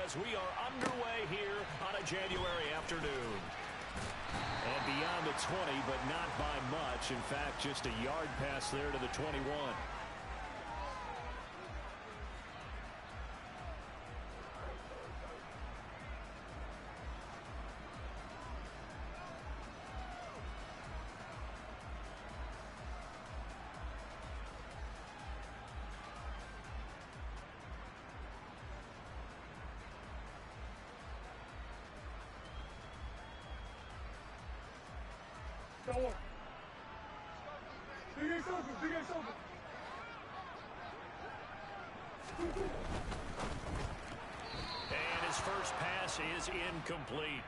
as we are underway here on a January afternoon. And beyond the 20, but not by much. In fact, just a yard pass there to the 21. And his first pass is incomplete.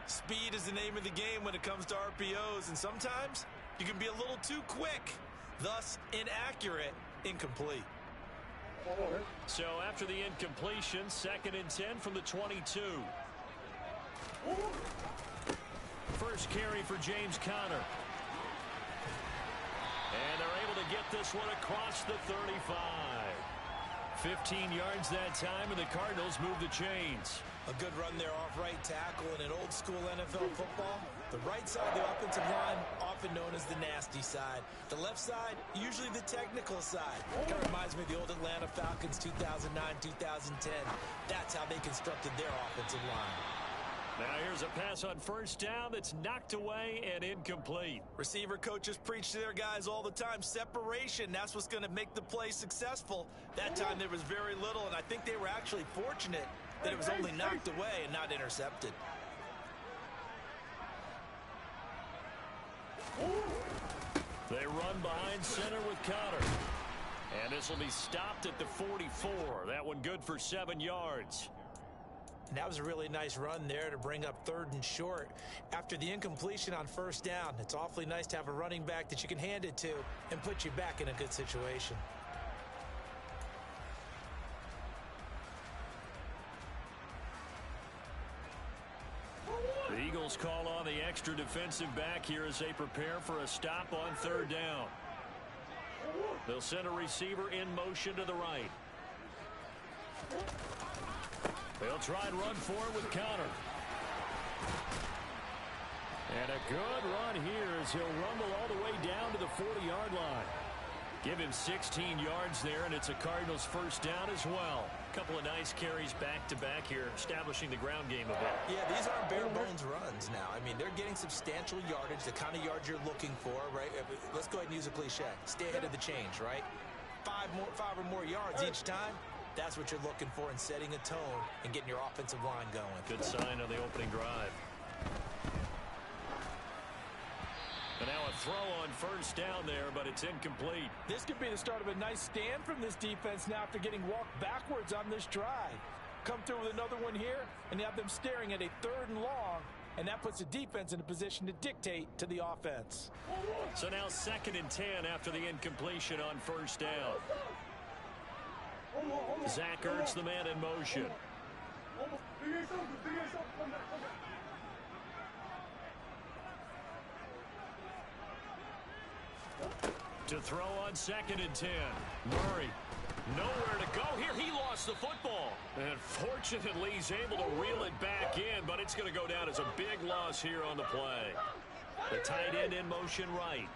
Speed is the name of the game when it comes to RPOs, and sometimes you can be a little too quick, thus inaccurate, incomplete. So after the incompletion, 2nd and 10 from the 22. First carry for James Conner. And they're able to get this one across the 35. 15 yards that time, and the Cardinals move the chains. A good run there off right tackle in an old-school NFL football. The right side of the offensive line, often known as the nasty side. The left side, usually the technical side. Kind of reminds me of the old Atlanta Falcons 2009-2010. That's how they constructed their offensive line. Now here's a pass on first down that's knocked away and incomplete. Receiver coaches preach to their guys all the time. Separation, that's what's going to make the play successful. That time there was very little, and I think they were actually fortunate that it was only knocked away and not intercepted. They run behind center with Conner. And this will be stopped at the 44. That one good for 7 yards. And that was a really nice run there to bring up 3rd and short. After the incompletion on first down, it's awfully nice to have a running back that you can hand it to and put you back in a good situation. The Eagles call on the extra defensive back here as they prepare for a stop on 3rd down. They'll send a receiver in motion to the right. They'll try and run for it with Conner. And a good run here as he'll rumble all the way down to the 40-yard line. Give him 16 yards there, and it's a Cardinals first down as well. A couple of nice carries back-to-back here, establishing the ground game a bit. Yeah, these aren't bare-bones runs now. I mean, they're getting substantial yardage, the kind of yards you're looking for, right? Let's go ahead and use a cliche. Stay ahead of the change, right? 5 or more yards each time. That's what you're looking for in setting a tone and getting your offensive line going. Good sign on the opening drive. And now a throw on first down there, but it's incomplete. This could be the start of a nice stand from this defense now after getting walked backwards on this drive. Come through with another one here, and you have them staring at a 3rd and long, and that puts the defense in a position to dictate to the offense. So now 2nd and 10 after the incompletion on first down. Zach Ertz, the man in motion. To throw on 2nd and 10. Murray, nowhere to go here. He lost the football. And fortunately, he's able to reel it back in, but it's going to go down as a big loss here on the play. The tight end in motion right.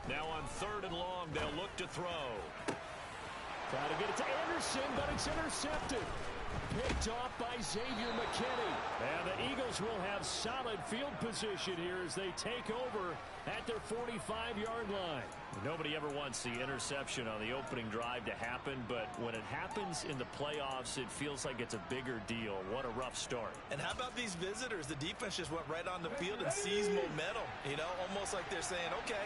Now on 3rd and long, they'll look to throw. Try to get it to Anderson, but it's intercepted. Picked off by Xavier McKinney. And the Eagles will have solid field position here as they take over at their 45-yard line. Nobody ever wants the interception on the opening drive to happen, but when it happens in the playoffs, it feels like it's a bigger deal. What a rough start. And how about these visitors? The defense just went right on the field and seized momentum. You know, almost like they're saying, okay,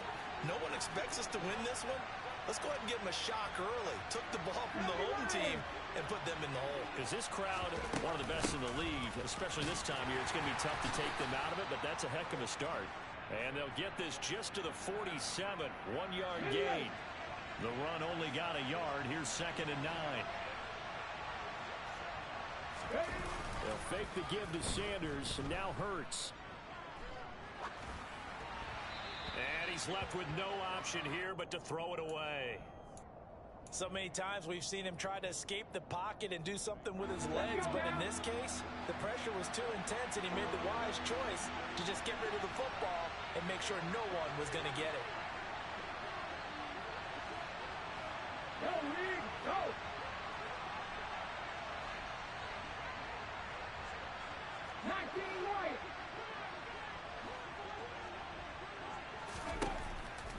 no one expects us to win this one. Let's go ahead and give them a shock early. Took the ball from the home team and put them in the hole. Because this crowd, one of the best in the league, especially this time of year, it's going to be tough to take them out of it, but that's a heck of a start. And they'll get this just to the 47, 1-yard gain. The run only got a yard. Here's 2nd and 9. They'll fake the give to Sanders, and now Hurts. And he's left with no option here but to throw it away. So many times we've seen him try to escape the pocket and do something with his legs, but in this case, the pressure was too intense and he made the wise choice to just get rid of the football and make sure no one was going to get it. Go, Reed, go!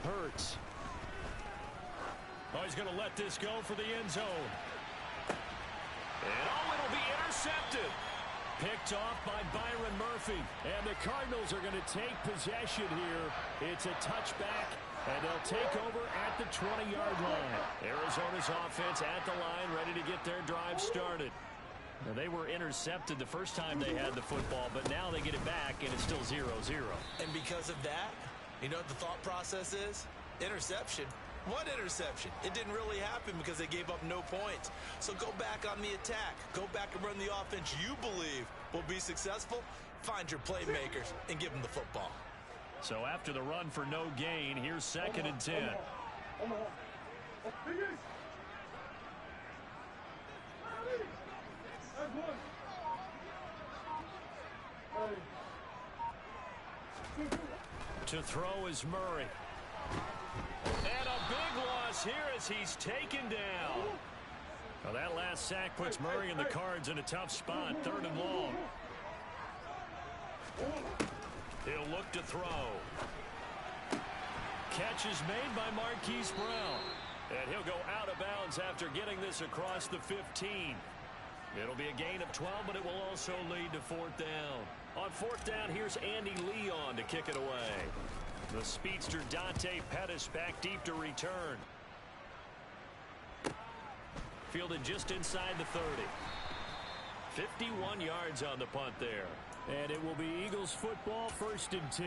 Hurts. Oh, he's going to let this go for the end zone. And it'll be intercepted. Picked off by Byron Murphy. And the Cardinals are going to take possession here. It's a touchback, and they'll take over at the 20-yard line. Arizona's offense at the line, ready to get their drive started. Now, they were intercepted the first time they had the football, but now they get it back, and it's still 0-0. And because of that, you know what the thought process is? Interception. What interception? It didn't really happen because they gave up no points. So go back on the attack. Go back and run the offense you believe will be successful. Find your playmakers and give them the football. So after the run for no gain, here's 2nd and 10. To throw is Murray. And a big loss here as he's taken down. Well, that last sack puts Murray and the Cards in a tough spot. 3rd and long. He'll look to throw. Catch is made by Marquise Brown. And he'll go out of bounds after getting this across the 15. It'll be a gain of 12, but it will also lead to 4th down. On 4th down, here's Andy Leon to kick it away. The speedster Dante Pettis back deep to return. Fielded just inside the 30. 51 yards on the punt there. And it will be Eagles football, 1st and 10.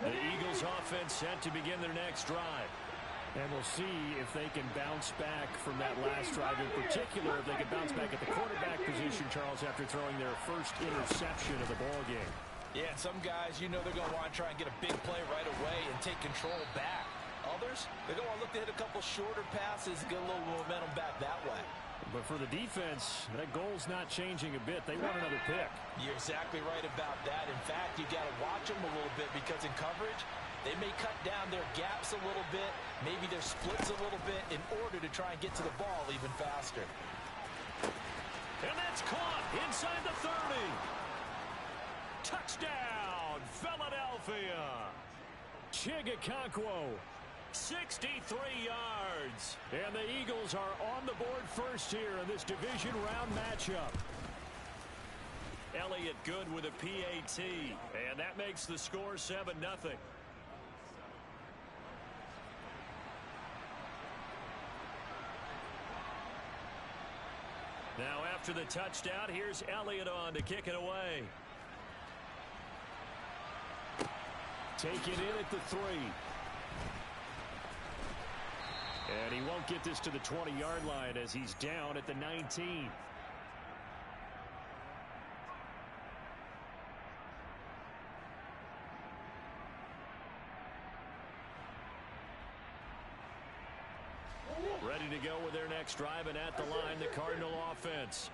The Eagles offense set to begin their next drive. And we'll see if they can bounce back from that last drive, in particular if they can bounce back at the quarterback position, Charles, after throwing their first interception of the ballgame. Yeah, some guys, you know they're going to want to try and get a big play right away and take control back. Others, they're going to want to look to hit a couple shorter passes and get a little momentum back that way. But for the defense, that goal's not changing a bit. They want another pick. You're exactly right about that. In fact, you got to watch them a little bit because in coverage, they may cut down their gaps a little bit, maybe their splits a little bit in order to try and get to the ball even faster. And that's caught inside the 30. Touchdown, Philadelphia. Chigakakwo, 63 yards. And the Eagles are on the board first here in this division round matchup. Elliott Good with a PAT. And that makes the score 7-0. Now after the touchdown, here's Elliott on to kick it away. Taken in at the 3. And he won't get this to the 20-yard line as he's down at the 19. Ready to go with their next drive, and at the line, the Cardinal offense.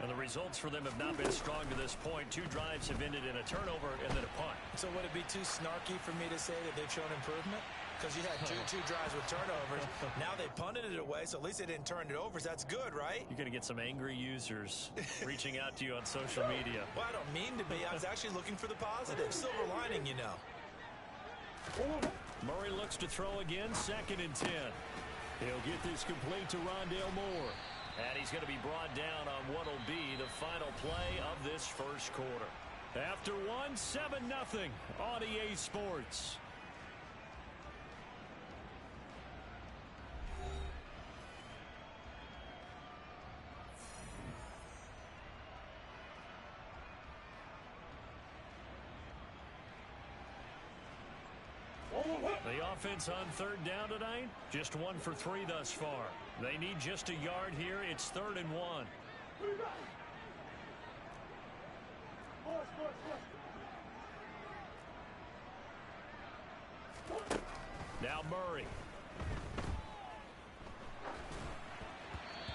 And the results for them have not been strong to this point. 2 drives have ended in a turnover and then a punt. So would it be too snarky for me to say that they've shown improvement? Because you had two drives with turnovers. Now they punted it away, so at least they didn't turn it over. So that's good, right? You're going to get some angry users reaching out to you on social media. Well, I don't mean to be. I was actually looking for the positive. Silver lining, you know. Murray looks to throw again, 2nd and 10. He'll get this complete to Rondale Moore. And he's going to be brought down on what will be the final play of this first quarter. After 7-0 on EA Sports. The offense on 3rd down tonight, just 1 for 3 thus far. They need just a yard here. It's 3rd and 1. Now Murray.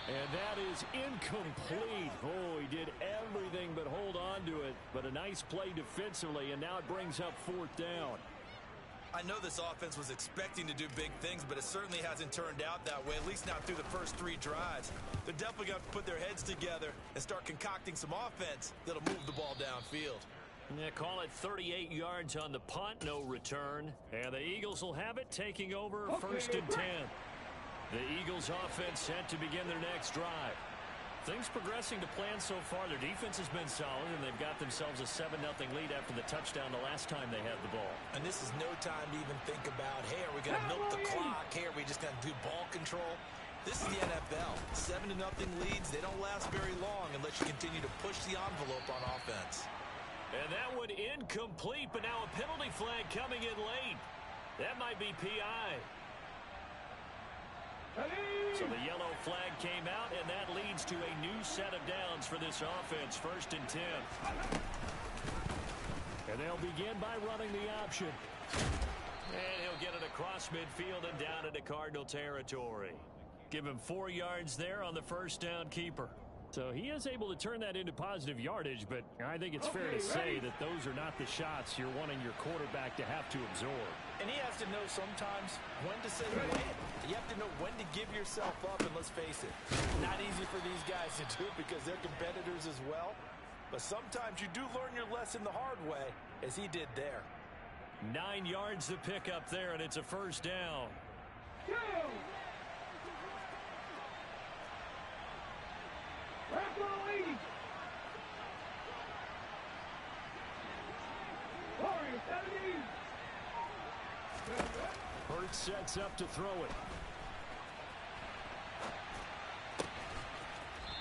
And that is incomplete. Oh, he did everything but hold on to it. But a nice play defensively, and now it brings up 4th down. I know this offense was expecting to do big things, but it certainly hasn't turned out that way, at least not through the first 3 drives. They're definitely going to put their heads together and start concocting some offense that'll move the ball downfield. Yeah, call it 38 yards on the punt, no return. And the Eagles will have it, taking over 1st and 10. The Eagles offense set to begin their next drive. Things progressing to plan so far. Their defense has been solid, and they've got themselves a 7-0 lead after the touchdown the last time they had the ball. And this is no time to even think about, hey, are we going to milk the clock? Hey, are we just going to do ball control? This is the NFL. 7-0 leads, they don't last very long unless you continue to push the envelope on offense. And that one incomplete, but now a penalty flag coming in late. That might be PI. So the yellow flag came out, and that leads to a new set of downs for this offense. 1st and 10. And they'll begin by running the option. And he'll get it across midfield and down into Cardinal territory. Give him 4 yards there on the 1st down keeper. So he is able to turn that into positive yardage, but I think it's fair to say that those are not the shots you're wanting your quarterback to have to absorb. And he has to know sometimes when to say wait. You have to know when to give yourself up, and let's face it, not easy for these guys to do because they're competitors as well. But sometimes you do learn your lesson the hard way, as he did there. 9 yards to pick up there, and it's a 1st down. Referee! Warrior 70! Hurts sets up to throw it.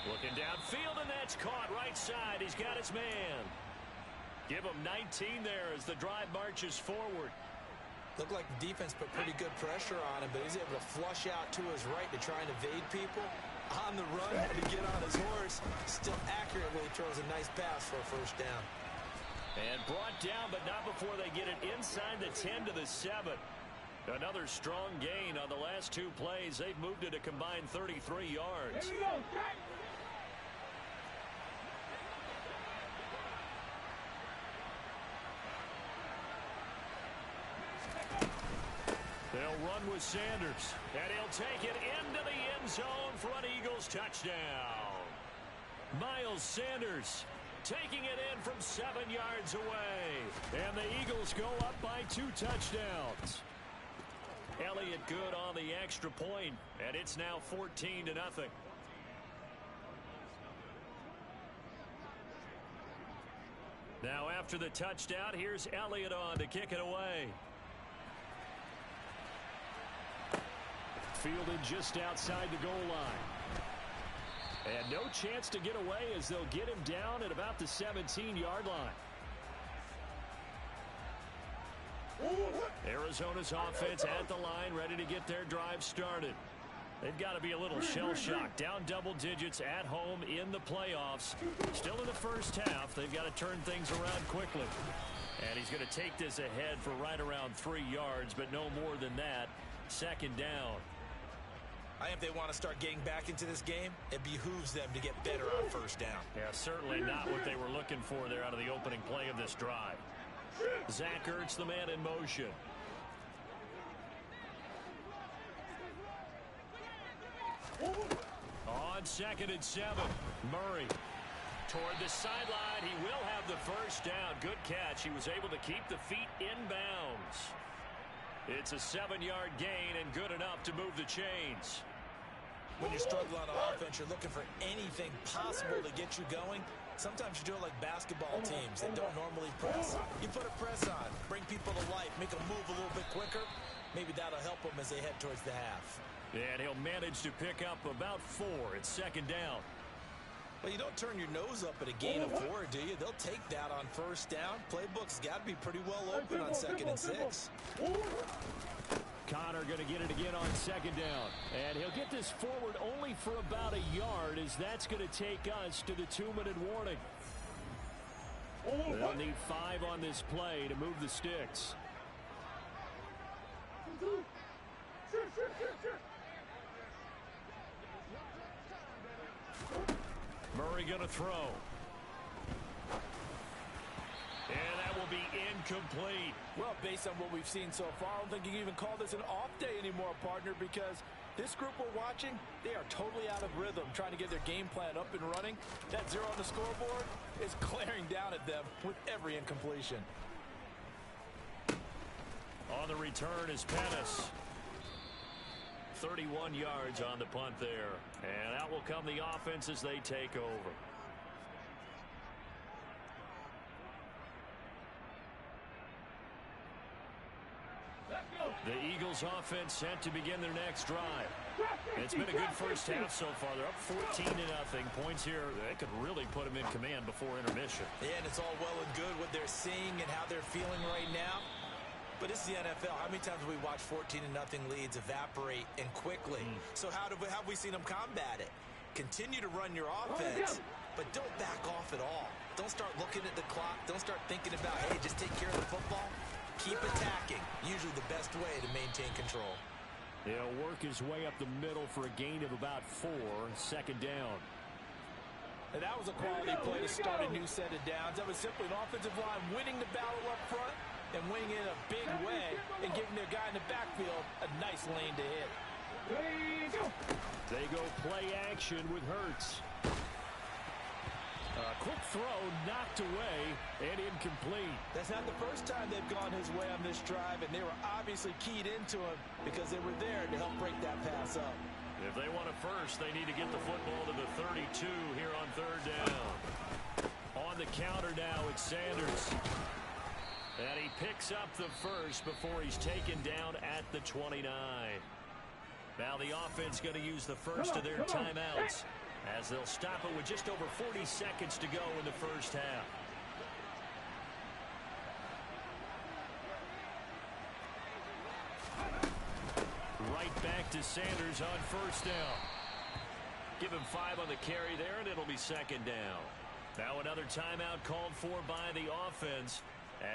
Looking downfield, and that's caught right side. He's got his man. Give him 19 there as the drive marches forward. Looked like the defense put pretty good pressure on him, but he's able to flush out to his right to try and evade people. On the run, had to get on his horse. Still accurately throws a nice pass for a 1st down. And brought down, but not before they get it inside the 10 to the 7. Another strong gain on the last 2 plays. They've moved it a combined 33 yards. Here we go, Jack! They'll run with Sanders, and he'll take it into the end zone for an Eagles touchdown. Miles Sanders taking it in from 7 yards away. And the Eagles go up by 2 touchdowns. Elliott good on the extra point, and it's now 14-0. Now after the touchdown, here's Elliott on to kick it away. Fielded just outside the goal line. And no chance to get away as they'll get him down at about the 17-yard line. Arizona's offense at the line, ready to get their drive started. They've got to be a little shell-shocked. Down double digits at home in the playoffs. Still in the 1st half. They've got to turn things around quickly. And he's going to take this ahead for right around 3 yards, but no more than that. 2nd down. I think if they want to start getting back into this game, it behooves them to get better on 1st down. Yeah, certainly not what they were looking for there out of the opening play of this drive. Zach Ertz, the man in motion. On 2nd and 7, Murray toward the sideline. He will have the 1st down. Good catch. He was able to keep the feet inbounds. It's a 7-yard gain and good enough to move the chains. When you struggle on offense, you're looking for anything possible to get you going. Sometimes you do it like basketball teams that don't normally press. You put a press on, bring people to life, make them move a little bit quicker. Maybe that'll help them as they head towards the half. And he'll manage to pick up about 4. It's 2nd down. Well, you don't turn your nose up at a gain of 4, do you? They'll take that on 1st down. Playbook's got to be pretty well open on 2nd and 6. Connor going to get it again on 2nd down. And he'll get this forward only for about a yard, as that's going to take us to the 2-minute warning. They'll need 5 on this play to move the sticks. Murray going to throw. And that will be incomplete. Well, based on what we've seen so far, I don't think you can even call this an off day anymore, partner, because this group we're watching, they are totally out of rhythm, trying to get their game plan up and running. That 0 on the scoreboard is glaring down at them with every incompletion. On the return is Pettis. 31 yards on the punt there. And out will come the offense as they take over. The Eagles offense set to begin their next drive. It's been a good first half so far. They're up 14-0. Points here, they could really put them in command before intermission. Yeah, and it's all well and good what they're seeing and how they're feeling right now. But this is the NFL. How many times have we watched 14-0 leads evaporate and quickly? So how have we seen them combat it? Continue to run your offense, but don't back off at all. Don't start looking at the clock. Don't start thinking about, hey, just take care of the football. Keep attacking. Usually the best way to maintain control. He'll work his way up the middle for a gain of about 4. Second down. And that was a quality play to start a new set of downs. That was simply an offensive line winning the battle up front and winning it in a big way and giving their guy in the backfield a nice lane to hit. They go play action with Hurts. Quick throw knocked away and incomplete. That's not the first time they've gone his way on this drive, and they were obviously keyed into him because they were there to help break that pass up. If they want a first, they need to get the football to the 32 here on third down. On the counter now, it's Sanders. And he picks up the first before he's taken down at the 29. Now the offense going to use the first of their timeouts, as they'll stop it with just over 40 seconds to go in the first half. Right back to Sanders on first down. Give him 5 on the carry there, and it'll be second down. Now another timeout called for by the offense,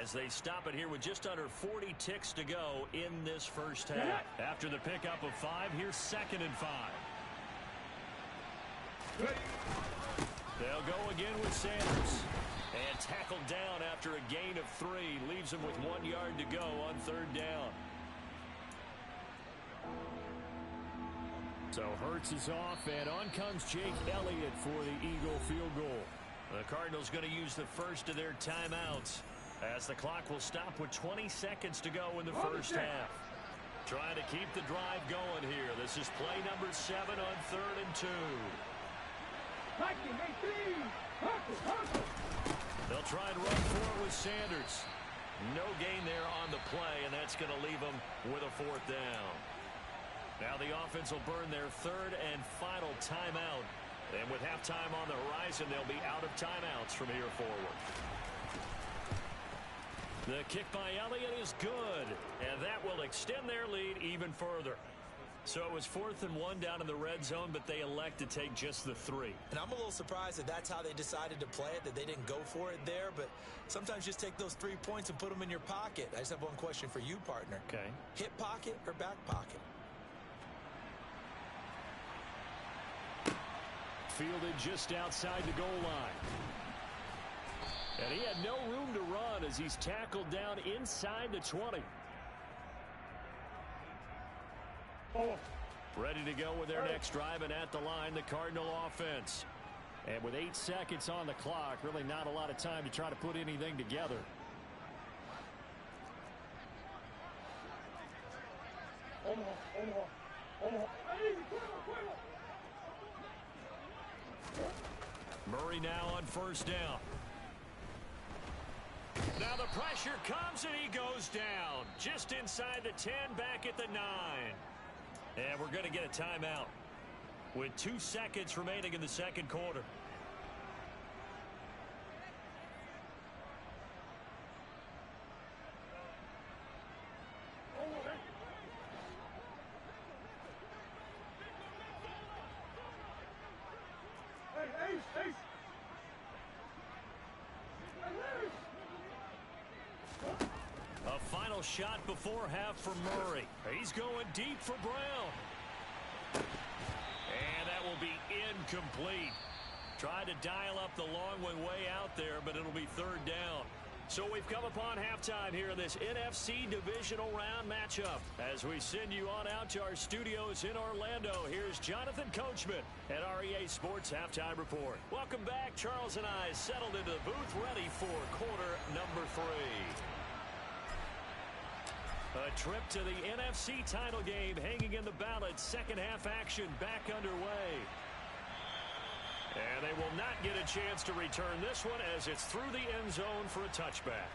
as they stop it here with just under 40 ticks to go in this first half. After the pickup of 5, here's 2nd and 5. They'll go again with Sanders. And tackled down after a gain of 3. Leaves him with 1 yard to go on third down. So Hurts is off, and on comes Jake Elliott for the Eagle field goal. The Cardinals going to use the first of their timeouts, as the clock will stop with 20 seconds to go in the first half. Trying to keep the drive going here. This is play number 7 on 3rd and 2. They'll try and run for it with Sanders. No gain there on the play, and that's going to leave them with a 4th down. Now the offense will burn their 3rd and final timeout. And with halftime on the horizon, they'll be out of timeouts from here forward. The kick by Elliott is good, and that will extend their lead even further. So it was 4th and 1 down in the red zone, but they elect to take just the 3. And I'm a little surprised that that's how they decided to play it, that they didn't go for it there. But sometimes just take those 3 points and put them in your pocket. I just have one question for you, partner. Okay. Hip pocket or back pocket? Fielded just outside the goal line. And he had no room to run as he's tackled down inside the 20. Ready to go with their next drive, and at the line, the Cardinal offense. And with 8 seconds on the clock, really not a lot of time to try to put anything together. Murray now on first down. Now the pressure comes, and he goes down. Just inside the 10, back at the 9. And we're going to get a timeout with 2 seconds remaining in the second quarter. A A final shot before half for Murray. He's going deep for Brown. And that will be incomplete. Tried to dial up the long one way out there, but it'll be third down. So we've come upon halftime here in this NFC Divisional Round matchup. As we send you on out to our studios in Orlando, here's Jonathan Coachman at REA Sports Halftime Report. Welcome back. Charles and I settled into the booth ready for quarter number 3. A trip to the NFC title game hanging in the balance. Second half action back underway. And they will not get a chance to return this one as it's through the end zone for a touchback.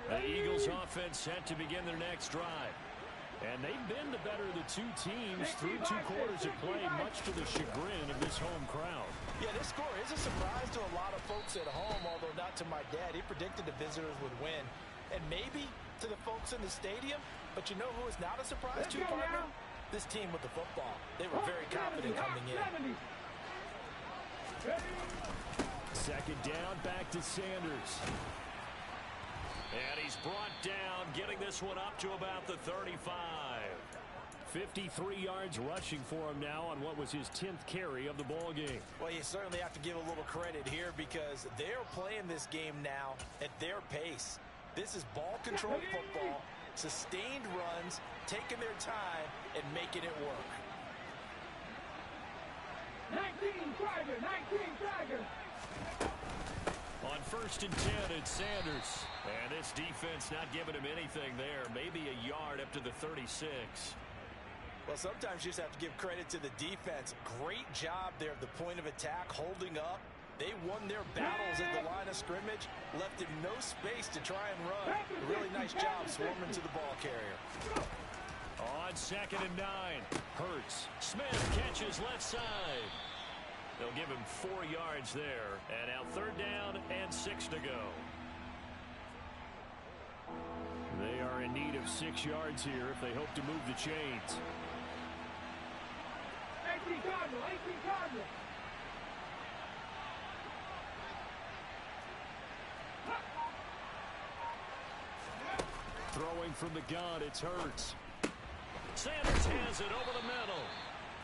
The Eagles offense set to begin their next drive. And they've been the better of the two teams through 2 quarters of play, much to the chagrin of this home crowd. Yeah, this score is a surprise to a lot of folks at home, although not to my dad. He predicted the visitors would win. And maybe to the folks in the stadium, but you know who is not a surprise to, partner? This team with the football. They were very confident coming in. Second down, back to Sanders. And he's brought down, getting this one up to about the 35. 53 yards rushing for him now on what was his 10th carry of the ball game. Well, you certainly have to give a little credit here because they're playing this game now at their pace. This is ball-controlled football, sustained runs, taking their time, and making it work. 19 Tiger, 19 Tiger. On 1st and 10, it's Sanders. And this defense not giving him anything there. Maybe a yard up to the 36. Well, sometimes you just have to give credit to the defense. Great job there at the point of attack, holding up. They won their battles at the line of scrimmage, left him no space to try and run. A really nice job swarming to the ball carrier. On 2nd and 9, Hurts. Smith catches left side. They'll give him 4 yards there. And now 3rd down and 6 to go. They are in need of 6 yards here if they hope to move the chains. 18 Cardinal, 18 Cardinal. Throwing from the gun, it's Hurts. Sanders has it over the middle.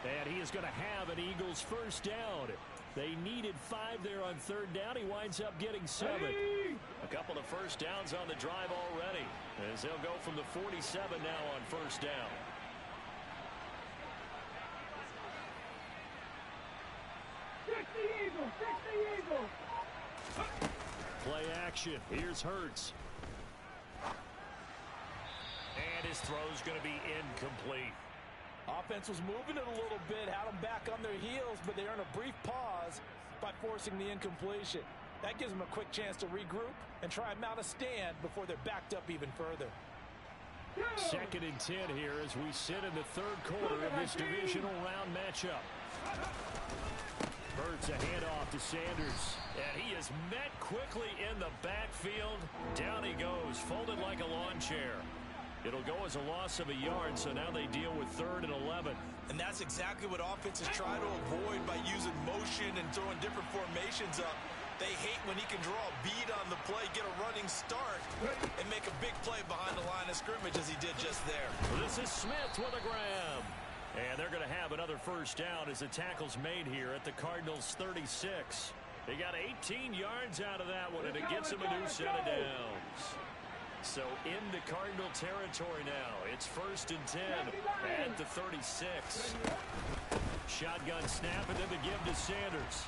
And he is going to have an Eagles first down. They needed 5 there on 3rd down. He winds up getting 7. A couple of first downs on the drive already, as they'll go from the 47 now on 1st down. Play action. Here's Hurts. And his throw's going to be incomplete. Offense was moving it a little bit, had them back on their heels, but they earn a brief pause by forcing the incompletion. That gives them a quick chance to regroup and try and mount a stand before they're backed up even further. 2nd and 10 here as we sit in the 3rd quarter of this divisional round matchup. Hurts a handoff to Sanders. And he is met quickly in the backfield. Down he goes, folded like a lawn chair. It'll go as a loss of a yard, so now they deal with 3rd and 11. And that's exactly what offenses try to avoid by using motion and throwing different formations up. They hate when he can draw a bead on the play, get a running start, and make a big play behind the line of scrimmage as he did just there. This is Smith with a grab. And they're going to have another first down as the tackle's made here at the Cardinals' 36. They got 18 yards out of that one, and it gets them a new set of downs. So into Cardinal territory now. It's 1st and 10 at the 36. Shotgun snap and then the give to Sanders.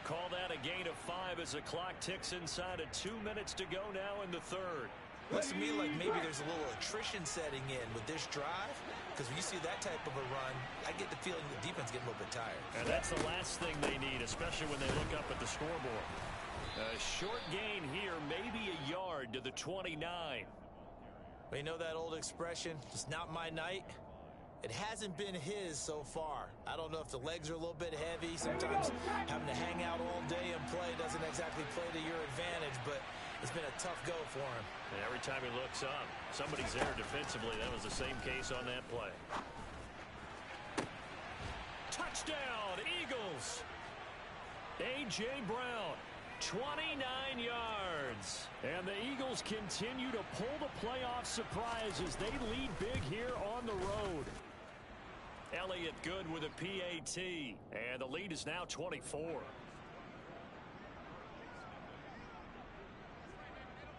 Call that a gain of 5 as the clock ticks inside of 2 minutes to go now in the 3rd. Looks to me like maybe there's a little attrition setting in with this drive, because when you see that type of a run, I get the feeling the defense getting a little bit tired. And that's the last thing they need, especially when they look up at the scoreboard. A short gain here, maybe a yard to the 29. Well, you know that old expression, it's not my night? It hasn't been his so far. I don't know if the legs are a little bit heavy. Sometimes having to hang out all day and play doesn't exactly play to your advantage, but it's been a tough go for him. And every time he looks up, somebody's there defensively. That was the same case on that play. Touchdown, Eagles! A.J. Brown. 29 yards. And the Eagles continue to pull the playoff surprise as they lead big here on the road. Elliott good with a PAT. And the lead is now 24.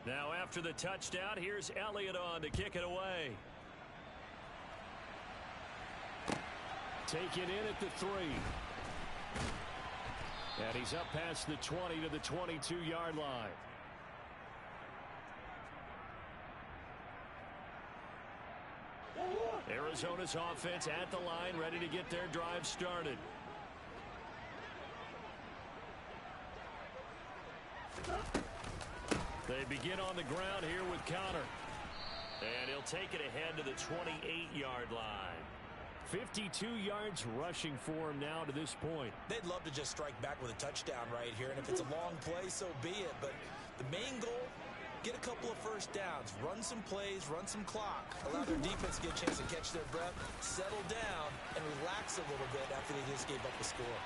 Now after the touchdown, here's Elliott on to kick it away. Take it in at the 3. And he's up past the 20 to the 22-yard line. Arizona's offense at the line, ready to get their drive started. They begin on the ground here with Conner. And he'll take it ahead to the 28-yard line. 52 yards rushing for him now to this point. They'd love to just strike back with a touchdown right here, and if it's a long play, so be it. But the main goal, get a couple of first downs, run some plays, run some clock, allow their defense to get a chance to catch their breath, settle down, and relax a little bit after they just gave up the score.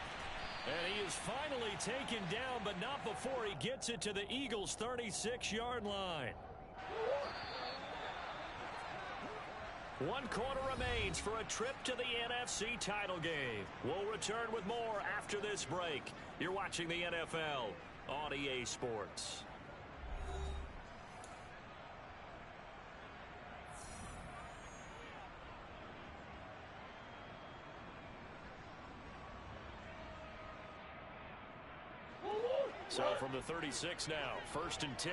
And he is finally taken down, but not before he gets it to the Eagles' 36-yard line. 1 quarter remains for a trip to the NFC title game. We'll return with more after this break. You're watching the NFL on EA Sports. So from the 36 now, 1st and 10.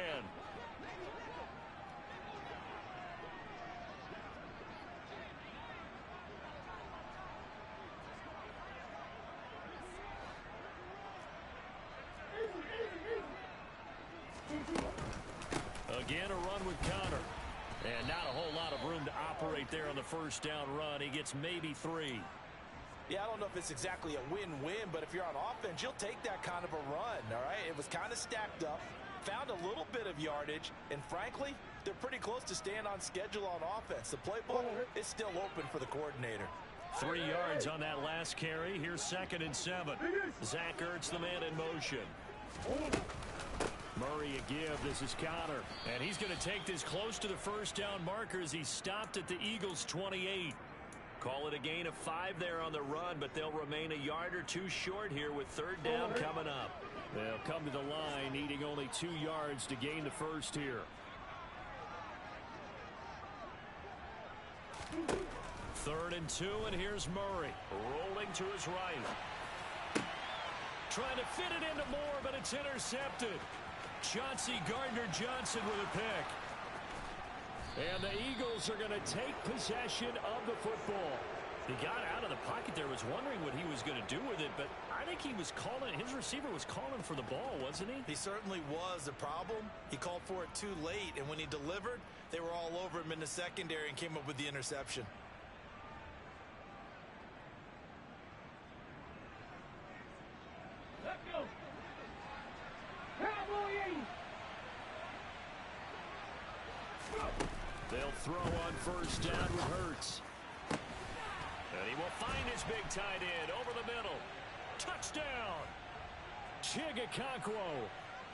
Again, a run with Conner. And not a whole lot of room to operate there on the first down run. He gets maybe 3. Yeah, I don't know if it's exactly a win-win, but if you're on offense, you'll take that kind of a run, all right? It was kind of stacked up, found a little bit of yardage, and frankly, they're pretty close to staying on schedule on offense. The playbook is still open for the coordinator. 3 yards on that last carry. Here's 2nd and 7. Zach Ertz, the man in motion. Murray a give. This is Conner. And he's going to take this close to the first down marker as he stopped at the Eagles' 28. Call it a gain of 5 there on the run, but they'll remain a yard or 2 short here with 3rd down coming up. They'll come to the line needing only 2 yards to gain the first here. 3rd and 2, and here's Murray rolling to his right. Trying to fit it into Moore, but it's intercepted. Chauncey Gardner-Johnson with a pick. And the Eagles are going to take possession of the football. He got out of the pocket there, was wondering what he was going to do with it, but I think he was calling, his receiver was calling for the ball, wasn't he? He certainly was. The problem, he called for it too late, and when he delivered, they were all over him in the secondary and came up with the interception. Let's go. Cowboys. They'll throw on first down with Hurts. And he will find his big tight end over the middle. Touchdown! Chigakonkwo,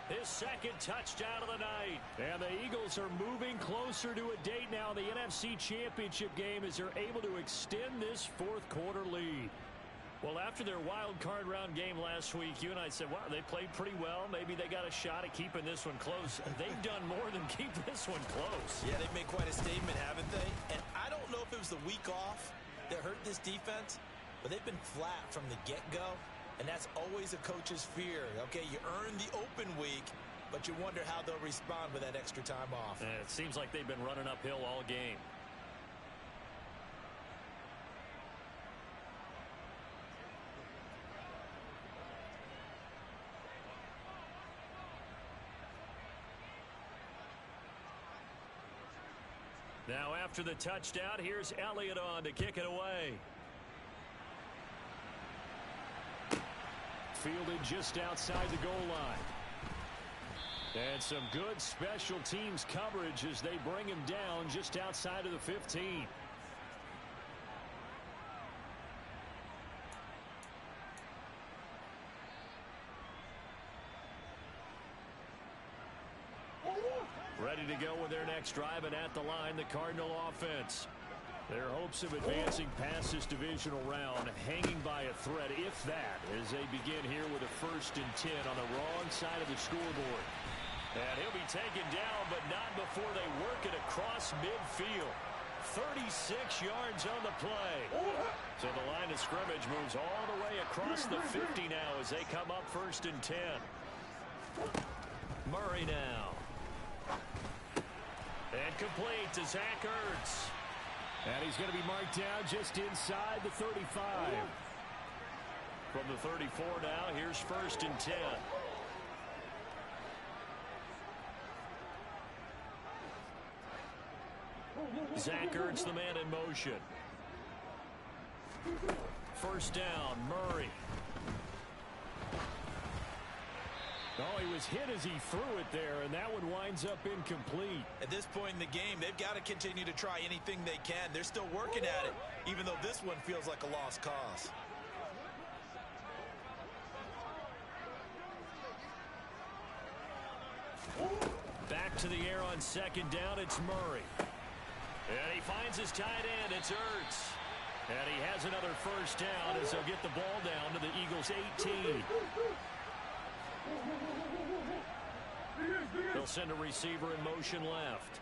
his 2nd touchdown of the night. And the Eagles are moving closer to a date now in the NFC Championship game as they're able to extend this 4th quarter lead. Well, after their wild card round game last week, you and I said, wow, they played pretty well. Maybe they got a shot at keeping this one close. They've done more than keep this one close. Yeah, they've made quite a statement, haven't they? And I don't know if it was the week off that hurt this defense, but they've been flat from the get-go, and that's always a coach's fear. Okay, you earn the open week, but you wonder how they'll respond with that extra time off. And it seems like they've been running uphill all game. Now after the touchdown, here's Elliott on to kick it away. Fielded just outside the goal line. And some good special teams coverage as they bring him down just outside of the 15. Ready to go with their next drive, and at the line, the Cardinal offense. Their hopes of advancing past this divisional round hanging by a thread, if that, as they begin here with a 1st and 10 on the wrong side of the scoreboard. And he'll be taken down, but not before they work it across midfield. 36 yards on the play. So the line of scrimmage moves all the way across the 50 now as they come up 1st and 10. Murray now. And complete to Zach Ertz. And he's going to be marked down just inside the 35. From the 34 now, here's 1st and 10. Zach Ertz, the man in motion. 1st down, Murray. Oh, he was hit as he threw it there, and that one winds up incomplete. At this point in the game, they've got to continue to try anything they can. They're still working at it, even though this one feels like a lost cause. Back to the air on 2nd down, it's Murray. And he finds his tight end, it's Ertz. And he has another 1st down as they'll get the ball down to the Eagles' 18. They'll send a receiver in motion left.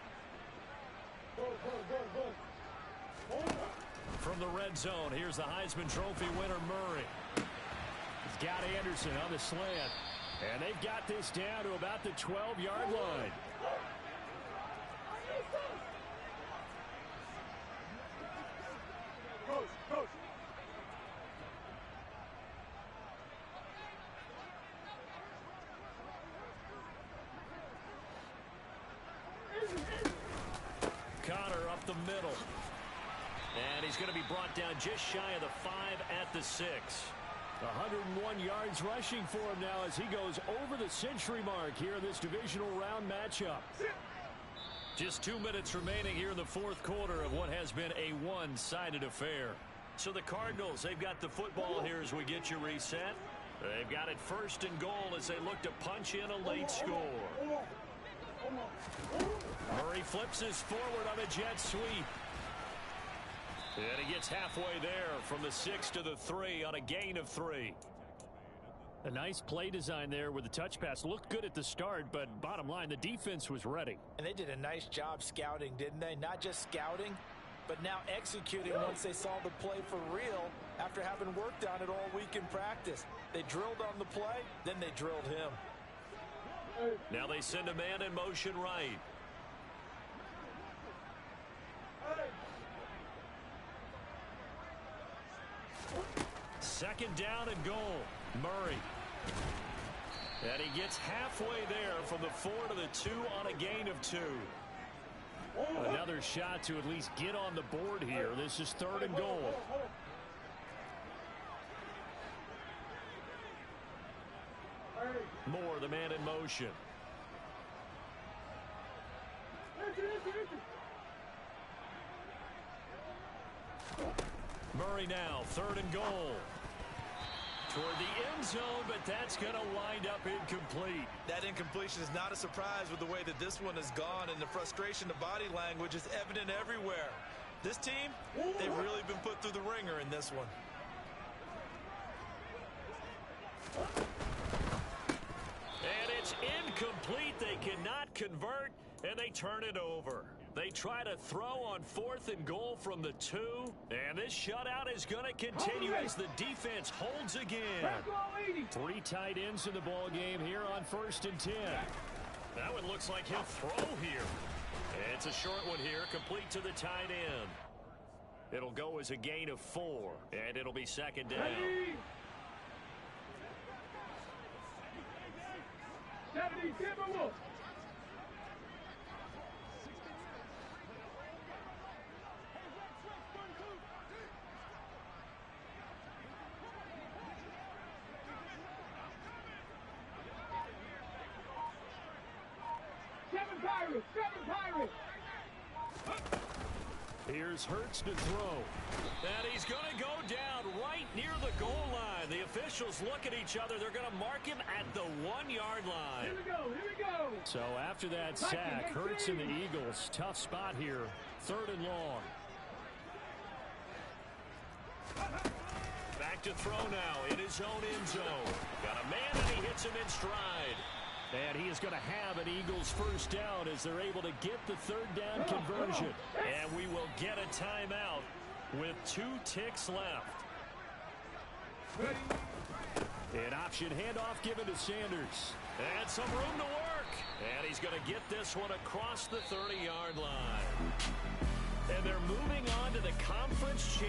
From the red zone, here's the Heisman Trophy winner, Murray. He's got Anderson on the slant. And they've got this down to about the 12-yard line. Connor up the middle. And he's going to be brought down just shy of the 5 at the 6. 101 yards rushing for him now as he goes over the century mark here in this divisional round matchup. Just 2 minutes remaining here in the 4th quarter of what has been a one-sided affair. So the Cardinals, they've got the football here as we get you reset. They've got it 1st and goal as they look to punch in a late score. Murray flips his forward on a jet sweep. And he gets halfway there from the 6 to the 3 on a gain of 3. A nice play design there with the touch pass. Looked good at the start, but bottom line, the defense was ready. And they did a nice job scouting, didn't they? Not just scouting, but now executing once they saw the play for real after having worked on it all week in practice. They drilled on the play, then they drilled him. Now they send a man in motion right. Second down and goal. Murray. And he gets halfway there from the 4 to the 2 on a gain of 2. Another shot to at least get on the board here. This is 3rd and goal. Moore, the man in motion. Murray now, 3rd and goal. Toward the end zone, but that's going to wind up incomplete. That incompletion is not a surprise with the way that this one has gone, and the frustration, the body language is evident everywhere. This team, they've really been put through the ringer in this one. And it's incomplete. They cannot convert, and they turn it over. They try to throw on 4th and goal from the 2, and this shutout is going to continue as the defense holds again. 3 tight ends in the ball game here on 1st and 10. That one looks like he'll throw here. It's a short one here, complete to the tight end. It'll go as a gain of 4, and it'll be 2nd down. 77 Wolf. Seven Pirates. Here's Hurts to throw. And he's going to go down right near the goal line. The officials look at each other. They're going to mark him at the 1-yard line. Here we go. So after that sack, Hurts and the Eagles, tough spot here, 3rd and long. Back to throw now in his own end zone. Got a man and he hits him in stride. And he is going to have an Eagles first down as they're able to get the 3rd down conversion. And we will get a timeout with 2 ticks left. An option handoff given to Sanders. And some room to work. And he's going to get this one across the 30-yard line. And they're moving on to the conference championship.